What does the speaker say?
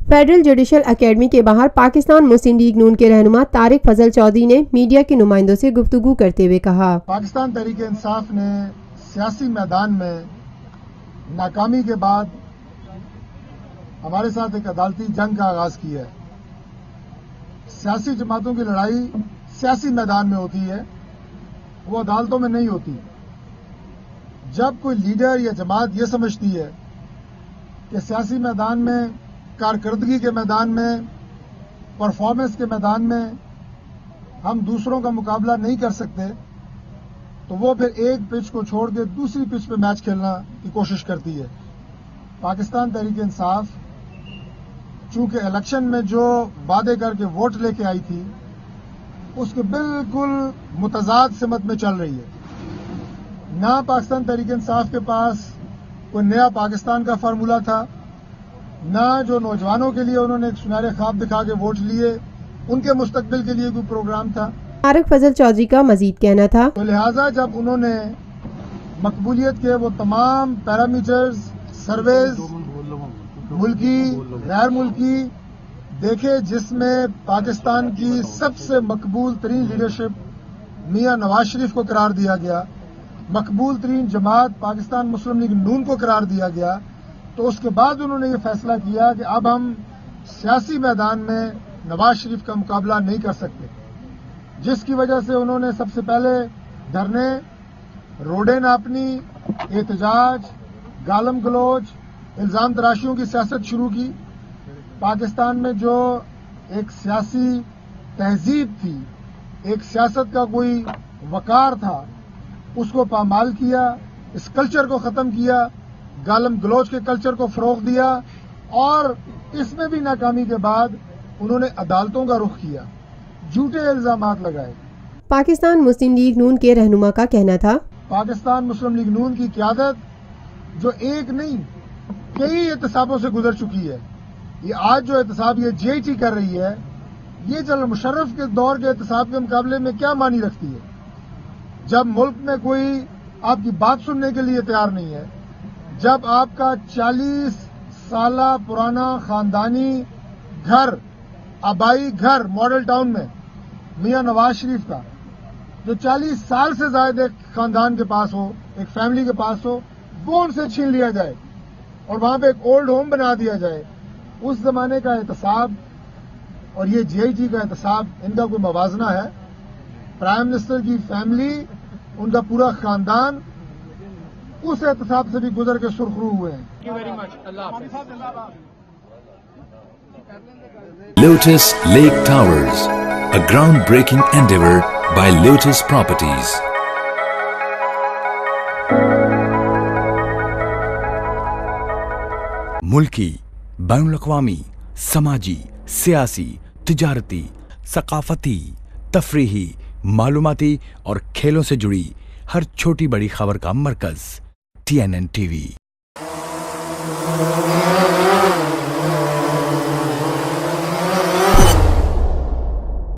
Federal judicial academy के बाहर पाकिस्तान मुस्लिम league नून के रहनुमा तारिक फजल चौधरी ने मीडिया के नुमाइंदों से गुफ्तगू करते हुए कहा, पाकिस्तान तहरीक इंसाफ ने सियासी मैदान में नाकामी के बाद हमारे साथ एक अदालती जंग का आगाज किया है। सियासी जमातों की लड़ाई सियासी मैदान में होती है, वो अदालतों में नहीं होती। जब कोई लीडर या जमात ये समझती है कि सियासी मैदान में, कारकर्दगी के मैदान में, परफॉर्मेंस के मैदान में हम दूसरों का मुकाबला नहीं कर सकते, तो वो फिर एक पिच को छोड़ के दूसरी पिच पे मैच खेलने की कोशिश करती है। पाकिस्तान तहरीक इंसाफ चूंकि इलेक्शन में जो वादे करके वोट लेके आई थी, उसके बिल्कुल मुतजाद सिमत में चल रही है। ना पाकिस्तान तहरीक इंसाफ के पास कोई नया पाकिस्तान का फार्मूला था, ना जो नौजवानों के लिए उन्होंने एक सुनहरे ख्वाब दिखा के वोट लिए, उनके मुस्तकबिल के लिए कोई प्रोग्राम था। तारिक फजल चौधरी का मजीद कहना था, तो लिहाजा जब उन्होंने मकबूलियत के वो तमाम पैरामीटर्स, सर्वेज, मुल्की गैर मुल्की देखे, जिसमें पाकिस्तान की सबसे मकबूल तरीन लीडरशिप मियां नवाज शरीफ को करार दिया गया, मकबूल तरीन जमात पाकिस्तान मुस्लिम लीग नून को करार दिया गया, तो उसके बाद उन्होंने ये फैसला किया कि अब हम सियासी मैदान में नवाज शरीफ का मुकाबला नहीं कर सकते, जिसकी वजह से उन्होंने सबसे पहले धरने, रोडें नापनी, एहतजाज, गालम गलोच, इल्जाम तराशियों की सियासत शुरू की। पाकिस्तान में जो एक सियासी तहजीब थी, एक सियासत का कोई वकार था, उसको पामाल किया, इस कल्चर को खत्म किया, गालम गलोच के कल्चर को फरोग दिया, और इसमें भी नाकामी के बाद उन्होंने अदालतों का रुख किया, झूठे इल्जामात लगाए। पाकिस्तान मुस्लिम लीग नून के रहनुमा का कहना था, पाकिस्तान मुस्लिम लीग नून की क़यादत जो एक नहीं कई एहतसाबों से गुजर चुकी है, ये आज जो एहतसाब ये JIT कर रही है, ये जनरल मुशर्रफ के दौर के एहतसाब के मुकाबले में क्या मानी रखती है? जब मुल्क में कोई आपकी बात सुनने के लिए तैयार नहीं है, जब आपका 40 साल पुराना खानदानी घर, आबाई घर मॉडल टाउन में मियां नवाज शरीफ का, जो 40 साल से ज्यादा एक खानदान के पास हो, एक फैमिली के पास हो, वो उनसे छीन लिया जाए और वहां पे एक ओल्ड होम बना दिया जाए, उस जमाने का एहतसाब और ये JIT का एहतसाब, इनका कोई मवाजना है? प्राइम मिनिस्टर की फैमिली, उनका पूरा खानदान उस एहतसाब से भी गुजर के सुरखरू हुए हैं। Lotus Lake Towers, a groundbreaking endeavor by Lotus Properties. मुल्की, बैनुल-अक़वामी, समाजी, सियासी, तिजारती, सकाफती, तफरीही, मालूमाती और खेलों से जुड़ी हर छोटी बड़ी खबर का मरकज TNN TV।